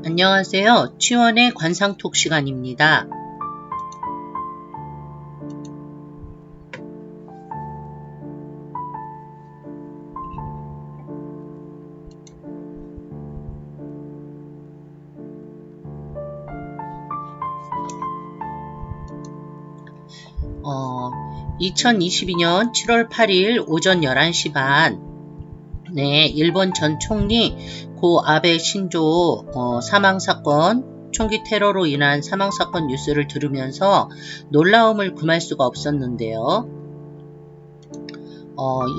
안녕하세요. 치원의 관상톡 시간입니다. 어, 2022년 7월 8일 오전 11시 반에 일본 전 총리 고 아베 신조 사망사건, 총기 테러로 인한 사망사건 뉴스를 들으면서 놀라움을 금할 수가 없었는데요.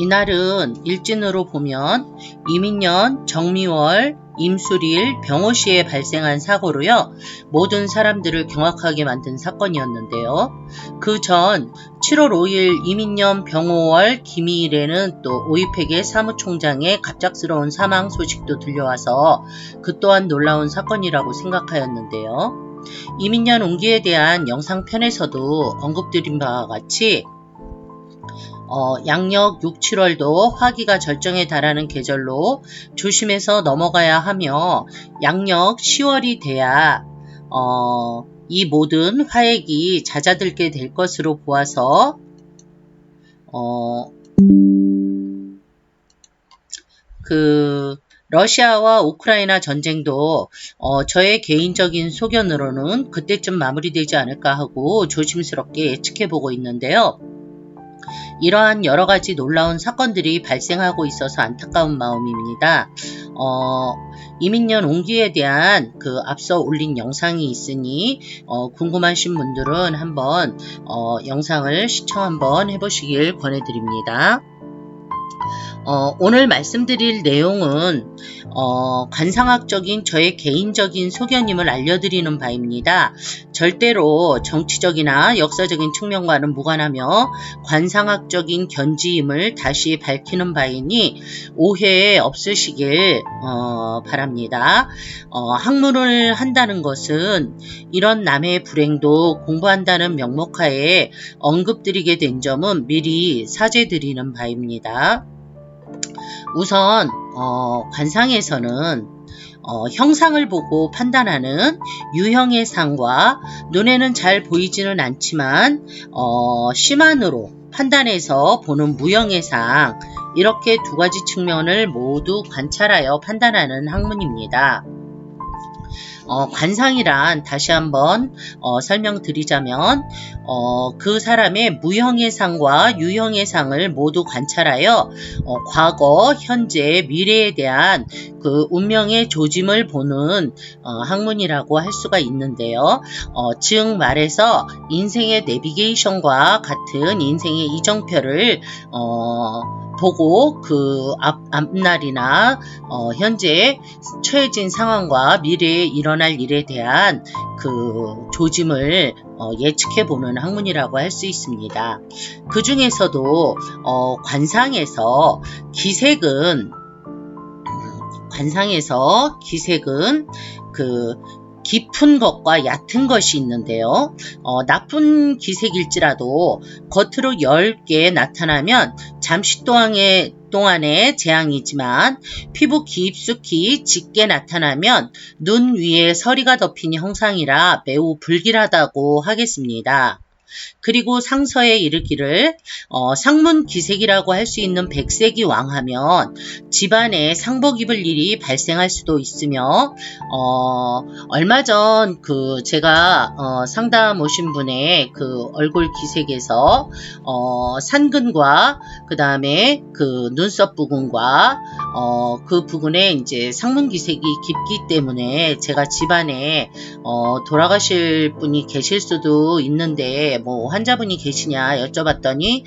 이날은 일진으로 보면 이민년, 정미월, 임술일, 병오시에 발생한 사고로요. 모든 사람들을 경악하게 만든 사건이었는데요. 그 전 7월 5일 이민년, 병오월, 김희일에는 또 오이팩의 사무총장의 갑작스러운 사망 소식도 들려와서 그 또한 놀라운 사건이라고 생각하였는데요. 이민년 운기에 대한 영상편에서도 언급드린 바와 같이 양력 6, 7월도 화기가 절정에 달하는 계절로 조심해서 넘어가야 하며 양력 10월이 돼야 이 모든 화액이 잦아들게 될 것으로 보아서 러시아와 우크라이나 전쟁도 저의 개인적인 소견으로는 그때쯤 마무리되지 않을까 하고 조심스럽게 예측해보고 있는데요. 이러한 여러가지 놀라운 사건들이 발생하고 있어서 안타까운 마음입니다. 이민년 운기에 대한 앞서 올린 영상이 있으니 궁금하신 분들은 한번 영상을 시청 한번 해보시길 권해드립니다. 오늘 말씀드릴 내용은 관상학적인 저의 개인적인 소견임을 알려드리는 바입니다. 절대로 정치적이나 역사적인 측면과는 무관하며 관상학적인 견지임을 다시 밝히는 바이니 오해 없으시길 바랍니다. 학문을 한다는 것은 이런 남의 불행도 공부한다는 명목하에 언급드리게 된 점은 미리 사죄드리는 바입니다. 우선 관상에서는 형상을 보고 판단하는 유형의 상과 눈에는 잘 보이지는 않지만 심한으로 판단해서 보는 무형의 상, 이렇게 두 가지 측면을 모두 관찰하여 판단하는 학문입니다. 관상이란 다시 한번 설명드리자면 그 사람의 무형의 상과 유형의 상을 모두 관찰하여 과거, 현재, 미래에 대한 그 운명의 조짐을 보는 학문이라고 할 수가 있는데요. 즉 말해서 인생의 내비게이션과 같은 인생의 이정표를 보고 그 앞날이나 현재 처해진 상황과 미래에 일어날 일에 대한 그 조짐을 예측해보는 학문이라고 할 수 있습니다. 그 중에서도 관상에서 기색은 깊은 것과 얕은 것이 있는데요. 나쁜 기색일지라도 겉으로 엷게 나타나면 잠시 동안의 재앙이지만 피부 깊숙이 짙게 나타나면 눈 위에 서리가 덮인 형상이라 매우 불길하다고 하겠습니다. 그리고 상서에 이르기를 상문 기색이라고 할 수 있는 백색이 왕하면 집안에 상복 입을 일이 발생할 수도 있으며 얼마 전 제가 상담 오신 분의 얼굴 기색에서 산근과 그 다음에 눈썹 부분과 그 부분에 이제 상문 기색이 깊기 때문에 제가 집안에 돌아가실 분이 계실 수도 있는데 환자분이 계시냐 여쭤봤더니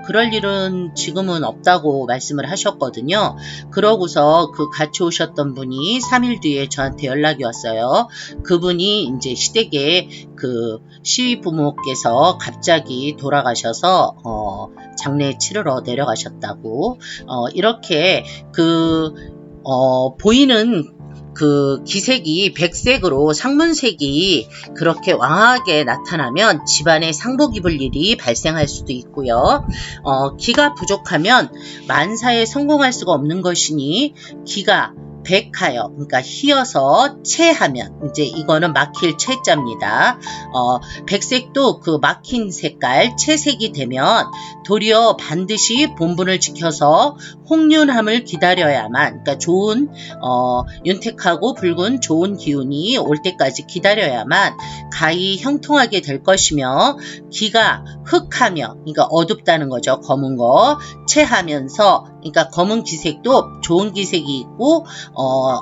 그럴 일은 지금은 없다고 말씀을 하셨거든요. 그러고서 같이 오셨던 분이 3일 뒤에 저한테 연락이 왔어요. 그분이 이제 시댁에 시부모께서 갑자기 돌아가셔서 장례 치르러 내려가셨다고 이렇게 보이는 기색이 백색으로 상문색이 그렇게 왕하게 나타나면 집안에 상복 입을 일이 발생할 수도 있고요. 기가 부족하면 만사에 성공할 수가 없는 것이니 기가 백하여, 그러니까 휘어서 채하면, 이제 이거는 막힐 채자입니다. 백색도 그 막힌 색깔, 채색이 되면 도리어 반드시 본분을 지켜서 홍윤함을 기다려야만, 그러니까 좋은, 윤택하고 붉은 좋은 기운이 올 때까지 기다려야만 가히 형통하게 될 것이며, 기가 흑하며, 그러니까 어둡다는 거죠. 검은 거. 채하면서, 그러니까 검은 기색도 좋은 기색이 있고,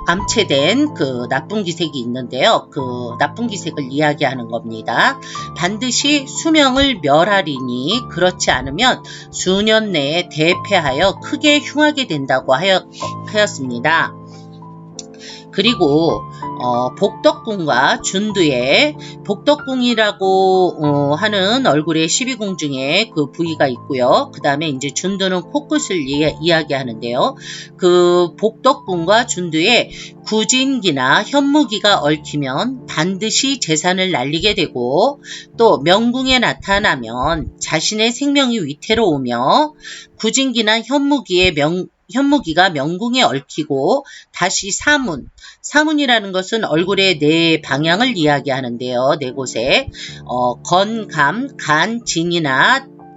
암체된 그 나쁜 기색이 있는데요. 그 나쁜 기색을 이야기하는 겁니다. 반드시 수명을 멸하리니 그렇지 않으면 수년 내에 대패하여 크게 흉하게 된다고 하였습니다. 그리고 복덕궁과 준두에 복덕궁이라고 하는 얼굴의 12궁 중에 그 부위가 있고요. 그 다음에 이제 준두는 코끝을 이야기하는데요. 그 복덕궁과 준두에 구진기나 현무기가 얽히면 반드시 재산을 날리게 되고, 또 명궁에 나타나면 자신의 생명이 위태로우며, 구진기나 현무기가 명궁에 얽히고 다시 사문이라는 것은 얼굴의 네 방향을 이야기하는데요. 네 곳에 건, 감, 간,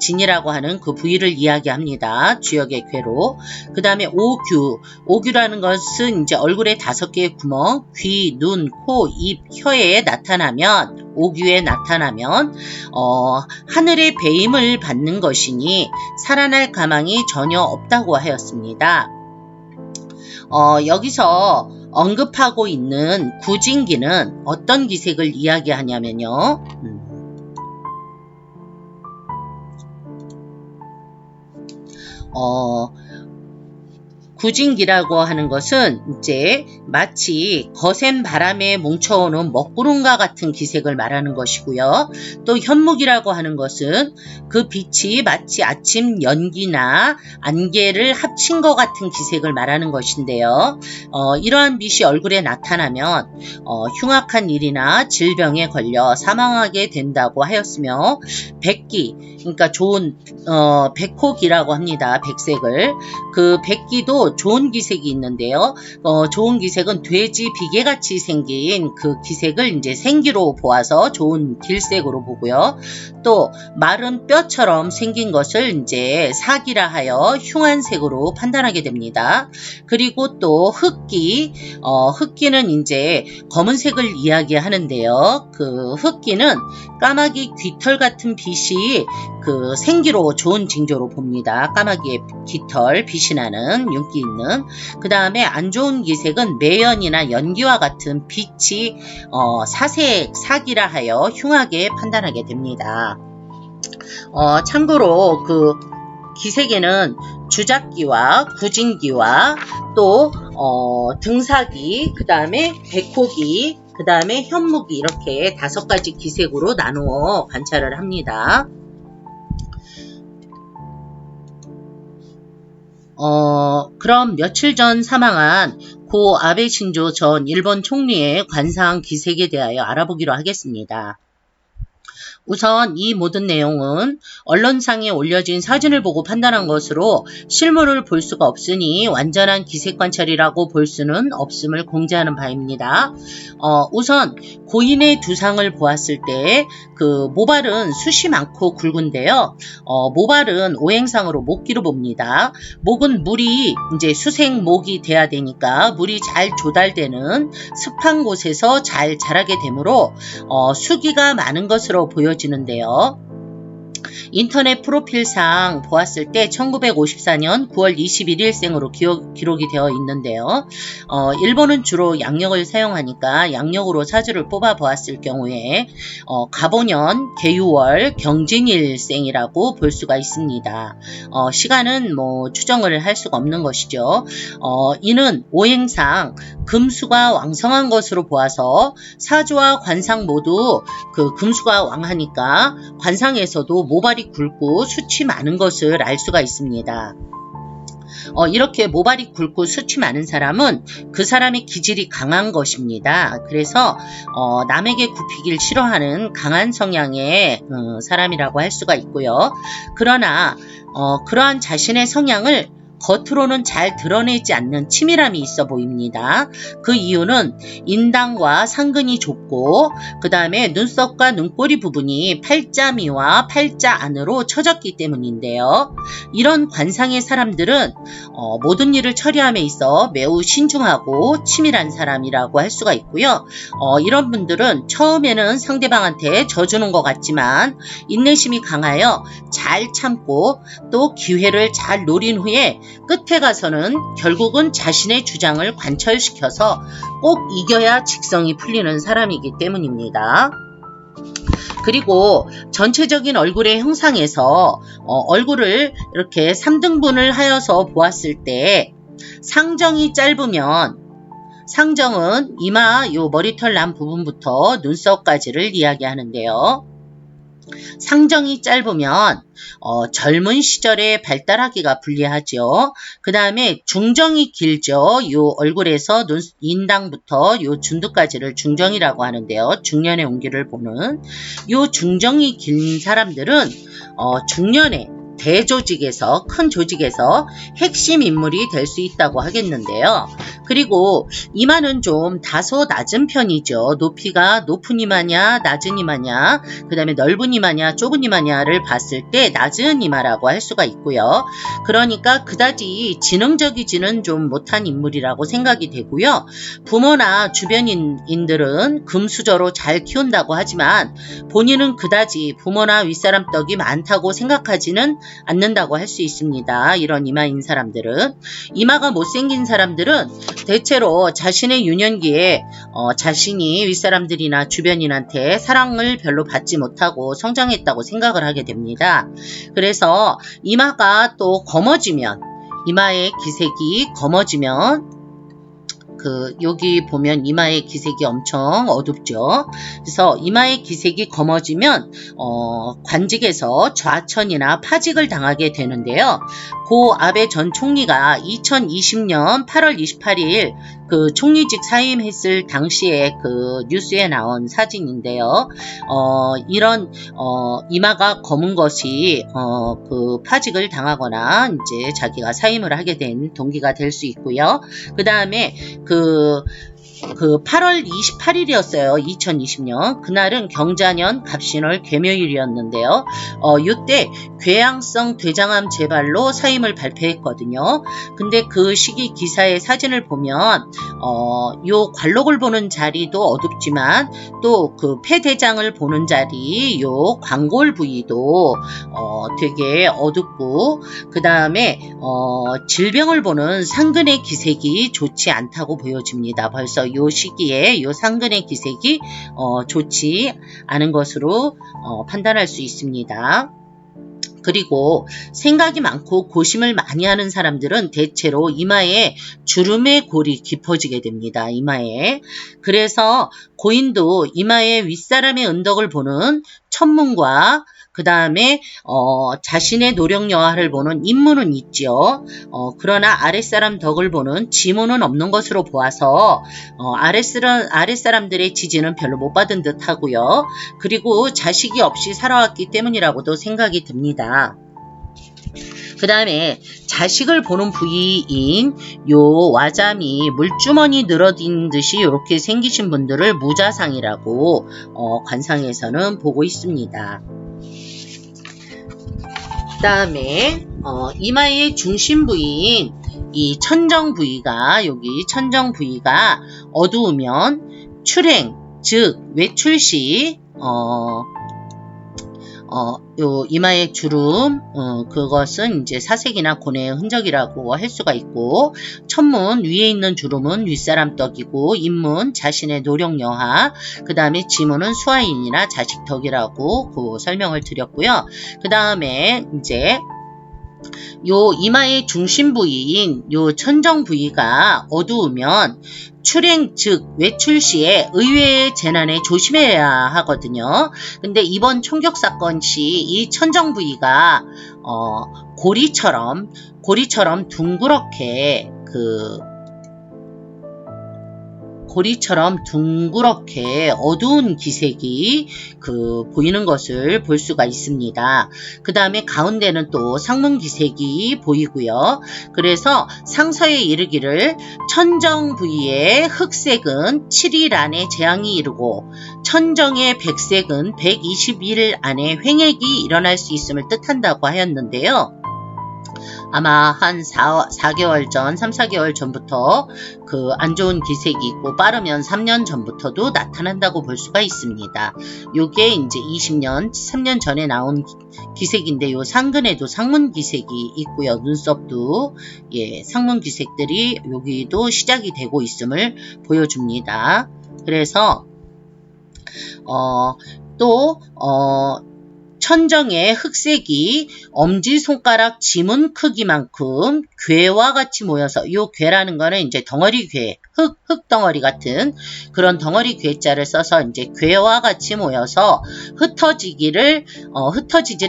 진이라고 하는 그 부위를 이야기합니다. 주역의 괴로. 그 다음에 오규라는 것은 이제 얼굴에 5개의 구멍, 귀, 눈, 코, 입, 혀에 나타나면, 오규에 나타나면 하늘의 배임을 받는 것이니 살아날 가망이 전혀 없다고 하였습니다. 여기서 언급하고 있는 구진기는 어떤 기색을 이야기하냐면요. 구진기라고 하는 것은 이제 마치 거센 바람에 뭉쳐오는 먹구름과 같은 기색을 말하는 것이고요. 또 현무기라고 하는 것은 그 빛이 마치 아침 연기나 안개를 합친 것 같은 기색을 말하는 것인데요. 이러한 빛이 얼굴에 나타나면 흉악한 일이나 질병에 걸려 사망하게 된다고 하였으며, 백기, 그러니까 좋은 백호기라고 합니다. 백색을. 그 백기도 좋은 기색이 있는데요. 좋은 기색은 돼지 비계같이 생긴 그 기색을 이제 생기로 보아서 좋은 길색으로 보고요. 또 마른 뼈처럼 생긴 것을 이제 사기라 하여 흉한 색으로 판단하게 됩니다. 그리고 또 흑기는 이제 검은색을 이야기하는데요. 그 흑기는 까마귀 귀털 같은 빛이 그 생기로 좋은 징조로 봅니다. 까마귀의 깃털, 빛이 나는 윤기 있는. 그 다음에 안 좋은 기색은 매연이나 연기와 같은 빛이 사기라 하여 흉하게 판단하게 됩니다. 참고로 그 기색에는 주작기와 구진기와 또 등사기, 그 다음에 백호기, 그 다음에 현무기, 이렇게 5가지 기색으로 나누어 관찰을 합니다. 그럼 며칠 전 사망한 고 아베 신조 전 일본 총리의 관상 기색에 대하여 알아보기로 하겠습니다. 우선 이 모든 내용은 언론상에 올려진 사진을 보고 판단한 것으로 실물을 볼 수가 없으니 완전한 기색 관찰이라고 볼 수는 없음을 공지하는 바입니다. 우선 고인의 두상을 보았을 때 그 모발은 숱이 많고 굵은데요. 모발은 오행상으로 목기로 봅니다. 목은 물이 이제 수생목이 돼야 되니까 물이 잘 조달되는 습한 곳에서 잘 자라게 되므로 수기가 많은 것으로 보여지는데요. 인터넷 프로필상 보았을 때 1954년 9월 21일생으로 기록이 되어 있는데요. 일본은 주로 양력을 사용하니까 양력으로 사주를 뽑아 보았을 경우에 갑오년 개유월 경진일생이라고 볼 수가 있습니다. 시간은 뭐 추정을 할 수가 없는 것이죠. 이는 오행상 금수가 왕성한 것으로 보아서 사주와 관상 모두 그 금수가 왕하니까 관상에서도 모발이 굵고 숱이 많은 것을 알 수가 있습니다. 이렇게 모발이 굵고 숱이 많은 사람은 그 사람의 기질이 강한 것입니다. 그래서 남에게 굽히길 싫어하는 강한 성향의 사람이라고 할 수가 있고요. 그러나 그러한 자신의 성향을 겉으로는 잘 드러내지 않는 치밀함이 있어 보입니다. 그 이유는 인당과 상근이 좁고 그 다음에 눈썹과 눈꼬리 부분이 팔자미와 팔자 안으로 처졌기 때문인데요. 이런 관상의 사람들은 모든 일을 처리함에 있어 매우 신중하고 치밀한 사람이라고 할 수가 있고요. 이런 분들은 처음에는 상대방한테 져주는 것 같지만 인내심이 강하여 잘 참고 또 기회를 잘 노린 후에 끝에 가서는 결국은 자신의 주장을 관철시켜서 꼭 이겨야 직성이 풀리는 사람이기 때문입니다. 그리고 전체적인 얼굴의 형상에서 얼굴을 이렇게 3등분을 하여서 보았을 때 상정이 짧으면 상정은 이마 요 머리털 난 부분부터 눈썹까지를 이야기하는데요. 상정이 짧으면 젊은 시절에 발달하기가 불리하죠. 그 다음에 중정이 길죠. 요 얼굴에서 인당부터 요 중두까지를 중정이라고 하는데요. 중년의 운기를 보는 요 중정이 긴 사람들은 중년에 대조직에서 큰 조직에서 핵심 인물이 될 수 있다고 하겠는데요. 그리고 이마는 좀 다소 낮은 편이죠. 높이가 높은 이마냐 낮은 이마냐 그 다음에 넓은 이마냐 좁은 이마냐를 봤을 때 낮은 이마라고 할 수가 있고요. 그러니까 그다지 지능적이지는 좀 못한 인물이라고 생각이 되고요. 부모나 주변인들은 금수저로 잘 키운다고 하지만 본인은 그다지 부모나 윗사람 떡이 많다고 생각하지는 않는다고 할 수 있습니다. 이런 이마인 사람들은. 이마가 못생긴 사람들은 대체로 자신의 유년기에 자신이 윗사람들이나 주변인한테 사랑을 별로 받지 못하고 성장했다고 생각을 하게 됩니다. 그래서 이마가 또 검어지면 이마의 기색이 검어지면 여기 보면 이마의 기색이 엄청 어둡죠. 그래서 이마의 기색이 검어지면 관직에서 좌천이나 파직을 당하게 되는데요. 고 아베 전 총리가 2020년 8월 28일 그 총리직 사임했을 당시에 그 뉴스에 나온 사진인데요. 이런 이마가 검은 것이 그 파직을 당하거나 이제 자기가 사임을 하게 된 동기가 될 수 있고요. 그 다음에 그 8월 28일이었어요. 2020년. 그날은 경자년 갑신월 개묘일이었는데요. 이때 궤양성 대장암 재발로 사임을 발표했거든요. 근데 그 시기 기사의 사진을 보면 요 관록을 보는 자리도 어둡지만 또 그 폐대장을 보는 자리 요 광골 부위도 되게 어둡고 그 다음에 질병을 보는 상근의 기색이 좋지 않다고 보여집니다. 벌써 요 시기에 요 상근의 기색이 좋지 않은 것으로 판단할 수 있습니다. 그리고 생각이 많고 고심을 많이 하는 사람들은 대체로 이마에 주름의 골이 깊어지게 됩니다. 이마에. 그래서 고인도 이마에 윗사람의 은덕을 보는 천문과 그 다음에 자신의 노력 여하를 보는 인문은 있죠. 그러나 아랫사람 덕을 보는 지문은 없는 것으로 보아서 아랫사람들의 지지는 별로 못 받은 듯 하고요. 그리고 자식이 없이 살아왔기 때문이라고도 생각이 듭니다. 그 다음에 자식을 보는 부위인 요 와잠이 물주머니 늘어진 듯이 이렇게 생기신 분들을 무자상이라고 관상에서는 보고 있습니다. 그 다음에 이마의 중심 부위인 이 천정 부위가 여기 천정 부위가 어두우면 출행 즉 외출 시 요 이마의 주름 그것은 이제 사색이나 고뇌의 흔적이라고 할 수가 있고 천문 위에 있는 주름은 윗사람 떡이고 인문 자신의 노력 여하 그 다음에 지문은 수하인이나 자식 덕이라고 그 설명을 드렸고요. 그 다음에 이제 요 이마의 중심 부위인 요 천정 부위가 어두우면 출행 즉 외출 시에 의외의 재난에 조심해야 하거든요. 근데 이번 총격 사건 시 이 천정 부위가 고리처럼 둥그렇게 고리처럼 둥그렇게 어두운 기색이 보이는 것을 볼 수가 있습니다. 그 다음에 가운데는 또 상문 기색이 보이고요. 그래서 상서에 이르기를 천정 부위의 흑색은 7일 안에 재앙이 이르고 천정의 백색은 120일 안에 횡액이 일어날 수 있음을 뜻한다고 하였는데요. 아마 한 4개월 전, 3, 4개월 전부터 안 좋은 기색이 있고 빠르면 3년 전부터도 나타난다고 볼 수가 있습니다. 요게 이제 20년, 3년 전에 나온 기색인데 요 상근에도 상문 기색이 있고요. 눈썹도 상문 기색들이 여기도 시작이 되고 있음을 보여줍니다. 그래서 천정의 흑색이 엄지손가락 지문 크기만큼 괴와 같이 모여서, 요 괴라는 거는 이제 덩어리 괴, 흙덩어리 같은 그런 덩어리 괴자를 써서 이제 괴와 같이 모여서 흩어지질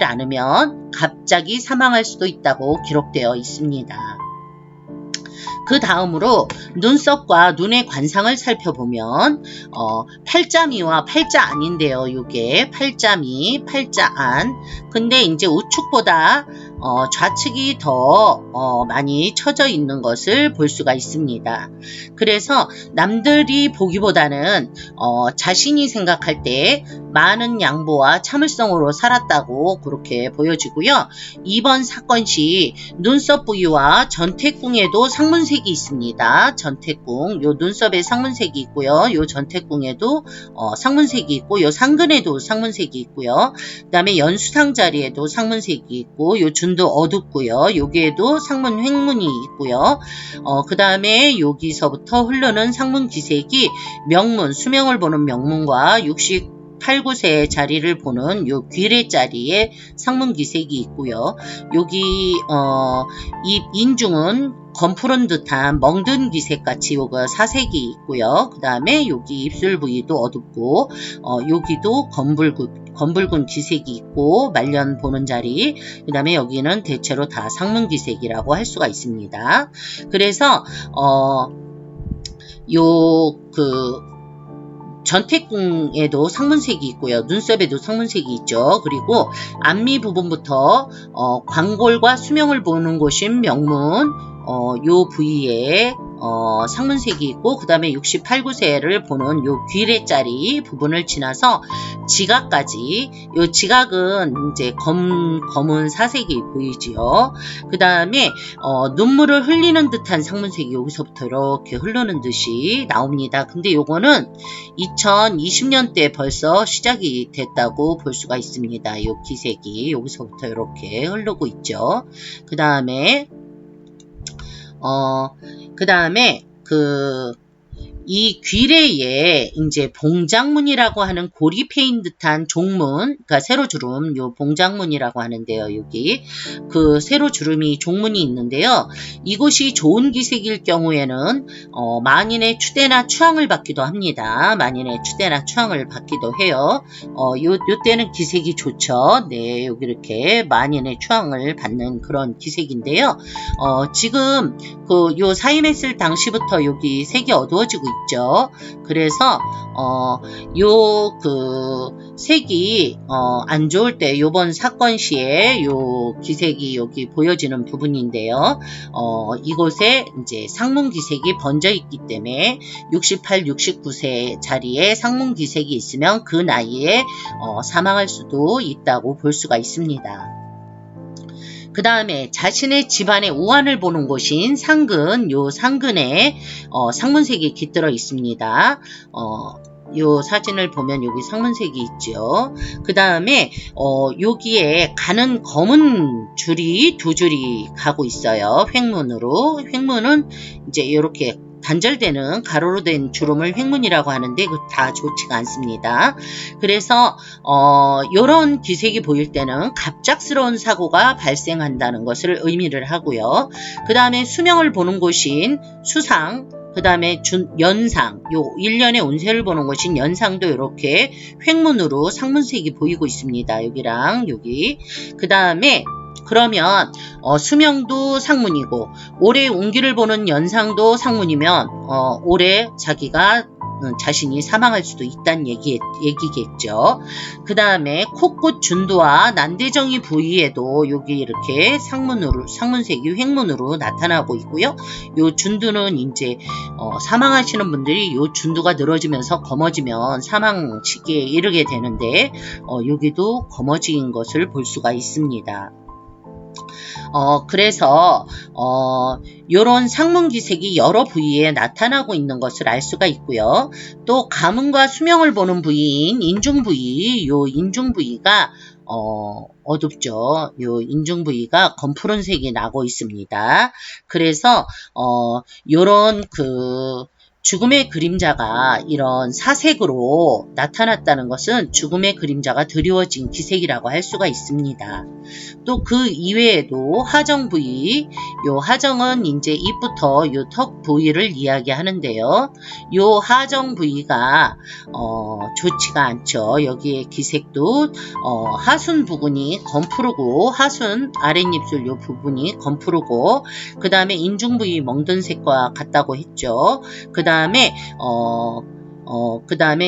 않으면 갑자기 사망할 수도 있다고 기록되어 있습니다. 그 다음으로 눈썹과 눈의 관상을 살펴보면 팔자미와 팔자안인데요. 요게 팔자미, 팔자안. 근데 이제 우측보다 좌측이 더 많이 처져 있는 것을 볼 수가 있습니다. 그래서 남들이 보기보다는 자신이 생각할 때 많은 양보와 참을성으로 살았다고 그렇게 보여지고요. 이번 사건 시 눈썹 부위와 전태궁에도 상문색이 있습니다. 전태궁, 요 눈썹에 상문색이 있고요. 요 전태궁에도 상문색이 있고, 요 상근에도 상문색이 있고요. 그 다음에 연수상 자리에도 상문색이 있고, 요 준도 어둡고요. 여기에도 상문 횡문이 있고요. 그 다음에 여기서부터 흐르는 상문 기색이 명문, 수명을 보는 명문과 68, 9세 자리를 보는 요 귀래 자리에 상문 기색이 있고요. 여기 입 인중은 검푸른 듯한 멍든 기색같이 요거 사색이 있고요. 그 다음에 여기 입술 부위도 어둡고 여기도 검붉은 기색이 있고 말년 보는 자리, 그 다음에 여기는 대체로 다 상문 기색이라고 할 수가 있습니다. 그래서 전태궁에도 상문색이 있고요. 눈썹에도 상문색이 있죠. 그리고 앞니 부분부터 광골과 수명을 보는 곳인 명문, 요 부위에 상문색이 있고, 그 다음에 68, 9세를 보는 요 귀래자리 부분을 지나서 지각까지, 요 지각은 이제 검은 사색이 보이지요. 그 다음에 눈물을 흘리는 듯한 상문색이 여기서부터 이렇게 흐르는 듯이 나옵니다. 근데 요거는 2020년대 벌써 시작이 됐다고 볼 수가 있습니다. 요 기색이 여기서부터 이렇게 흐르고 있죠. 그 다음에 이 귀래에 이제 봉장문이라고 하는 고리 패인 듯한 종문, 그러니까 세로주름, 요 봉장문이라고 하는데요. 여기 세로 주름이 종문이 있는데요. 이곳이 좋은 기색일 경우에는 만인의 추대나 추앙을 받기도 합니다. 만인의 추대나 추앙을 받기도 해요. 요때는 기색이 좋죠. 네, 여기 이렇게 만인의 추앙을 받는 그런 기색인데요. 지금 요 사임했을 당시부터 여기 색이 어두워지고 있죠. 그래서 색이 안 좋을 때 요번 사건 시에 요 기색이 여기 보여지는 부분인데요. 이곳에 이제 상문 기색이 번져 있기 때문에 68, 69세 자리에 상문 기색이 있으면 그 나이에 사망할 수도 있다고 볼 수가 있습니다. 그 다음에 자신의 집안의 우환을 보는 곳인 상근, 요 상근에 상문색이 깃들어 있습니다. 요 사진을 보면 여기 상문색이 있죠. 그 다음에 여기에 가는 검은 줄이 두 줄이 가고 있어요. 횡문으로. 횡문은 이제 이렇게 단절되는 가로로 된 주름을 횡문이라고 하는데 다 좋지가 않습니다. 그래서 이런 기색이 보일 때는 갑작스러운 사고가 발생한다는 것을 의미를 하고요. 그 다음에 수명을 보는 곳인 수상, 그 다음에 연상, 요 1년의 운세를 보는 곳인 연상도 이렇게 횡문으로 상문색이 보이고 있습니다. 여기랑 여기. 그 다음에 그러면 수명도 상문이고 올해 운기를 보는 연상도 상문이면 올해 자기가 자신이 사망할 수도 있다는 얘기겠죠. 그 다음에 코끝 준두와 난대정이 부위에도 여기 이렇게 상문색이 횡문으로 나타나고 있고요. 요 준두는 이제 사망하시는 분들이 요 준두가 늘어지면서 검어지면 사망 시기에 이르게 되는데 여기도 검어진 것을 볼 수가 있습니다. 그래서 요런 상문기색이 여러 부위에 나타나고 있는 것을 알 수가 있고요. 또 가문과 수명을 보는 부위인 인중부위, 요 인중부위가 어둡죠. 요 인중부위가 검푸른색이 나고 있습니다. 그래서 요런 죽음의 그림자가 이런 사색으로 나타났다는 것은 죽음의 그림자가 드리워진 기색이라고 할 수가 있습니다. 또 그 이외에도 하정 부위, 요 하정은 이제 입부터 요 턱 부위를 이야기하는데요. 요 하정 부위가 좋지가 않죠. 여기에 기색도 하순 부분이 검푸르고 하순 아랫입술 요 부분이 검푸르고 그 다음에 인중 부위 멍든 색과 같다고 했죠. 그 다음에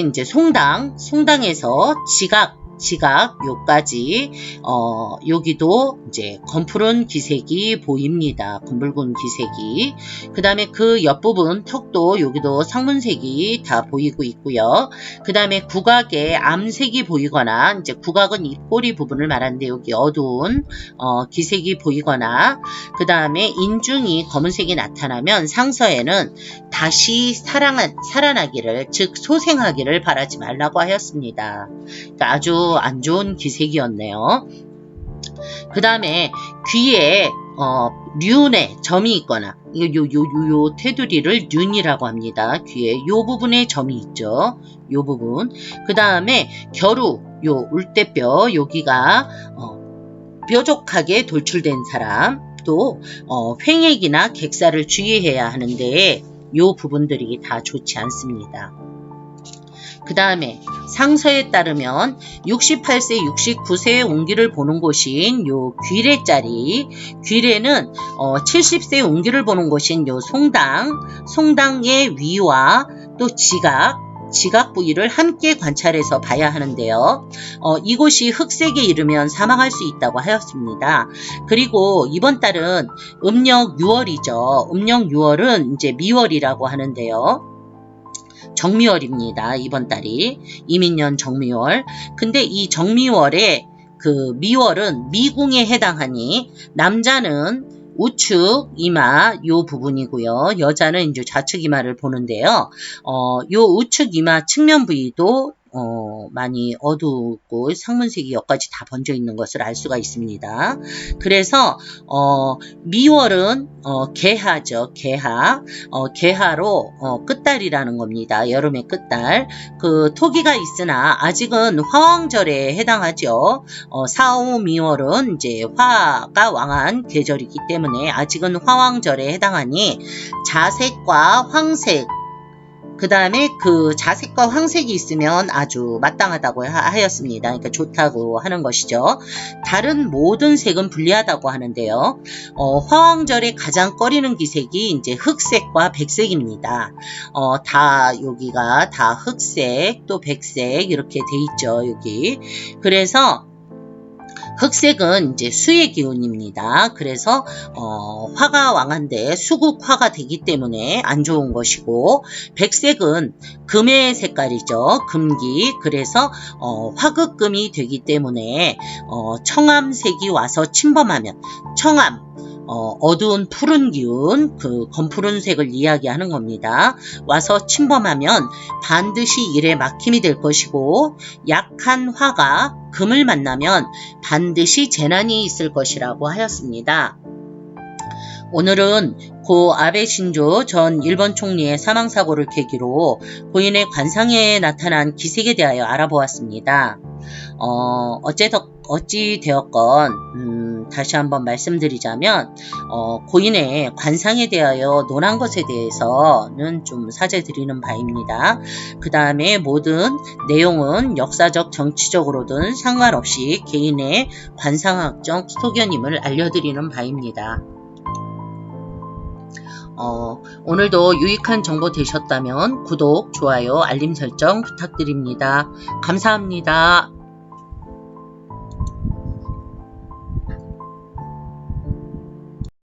이제 송당에서 지각 요까지 여기도 이제 검푸른 기색이 보입니다. 검붉은 기색이. 그 다음에 그 옆부분 턱도 여기도 상문색이 다 보이고 있고요. 그 다음에 국악에 암색이 보이거나 이제 국악은 입꼬리 부분을 말하는데 여기 어두운 기색이 보이거나 그 다음에 인중이 검은색이 나타나면 상서에는 다시 살아나기를 즉 소생하기를 바라지 말라고 하였습니다. 그러니까 아주 안 좋은 기색이었네요. 그 다음에 귀에 륜에 점이 있거나 요 테두리를 륜이라고 합니다. 귀에 요 부분에 점이 있죠. 요 부분. 그 다음에 겨루 요 울대뼈 여기가 뾰족하게 돌출된 사람 또 횡액이나 객사를 주의해야 하는데 요 부분들이 다 좋지 않습니다. 그 다음에 상서에 따르면 68세, 69세의 운기를 보는 곳인 요 귀래자리, 귀래는 70세 운기를 보는 곳인 요 송당의 위와 또 지각 부위를 함께 관찰해서 봐야 하는데요. 이곳이 흑색에 이르면 사망할 수 있다고 하였습니다. 그리고 이번 달은 음력 6월이죠. 음력 6월은 이제 미월이라고 하는데요. 정미월입니다. 이번 달이 이민년 정미월. 근데 이 정미월에 그 미월은 미궁에 해당하니 남자는 우측 이마 요 부분이고요. 여자는 이제 좌측 이마를 보는데요. 요 우측 이마 측면 부위도 많이 어둡고 상문색이 여기까지 다 번져 있는 것을 알 수가 있습니다. 그래서 미월은 개하죠. 개하로 끝달이라는 겁니다. 여름의 끝달. 그 토기가 있으나 아직은 화왕절에 해당하죠. 4, 5, 미월은 이제 화가 왕한 계절이기 때문에 아직은 화왕절에 해당하니 자색과 황색 그 다음에 그 자색과 황색이 있으면 아주 마땅하다고 하였습니다. 그러니까 좋다고 하는 것이죠. 다른 모든 색은 불리하다고 하는데요. 화왕절에 가장 꺼리는 기색이 이제 흑색과 백색입니다. 여기가 다 흑색 또 백색 이렇게 돼 있죠. 여기. 그래서 흑색은 이제 수의 기운입니다. 그래서 화가 왕한데 수국화가 되기 때문에 안 좋은 것이고 백색은 금의 색깔이죠. 금기. 그래서 화극금이 되기 때문에 청암색이 와서 침범하면 청암 어두운 푸른 기운, 그 검푸른색을 이야기하는 겁니다. 와서 침범하면 반드시 일에 막힘이 될 것이고 약한 화가 금을 만나면 반드시 재난이 있을 것이라고 하였습니다. 오늘은 고 아베 신조 전 일본 총리의 사망사고를 계기로 고인의 관상에 나타난 기색에 대하여 알아보았습니다. 어찌 되었건 다시 한번 말씀드리자면 고인의 관상에 대하여 논한 것에 대해서는 좀 사죄드리는 바입니다. 그 다음에 모든 내용은 역사적, 정치적으로든 상관없이 개인의 관상학적 소견임을 알려드리는 바입니다. 오늘도 유익한 정보 되셨다면 구독, 좋아요, 알림 설정 부탁드립니다. 감사합니다.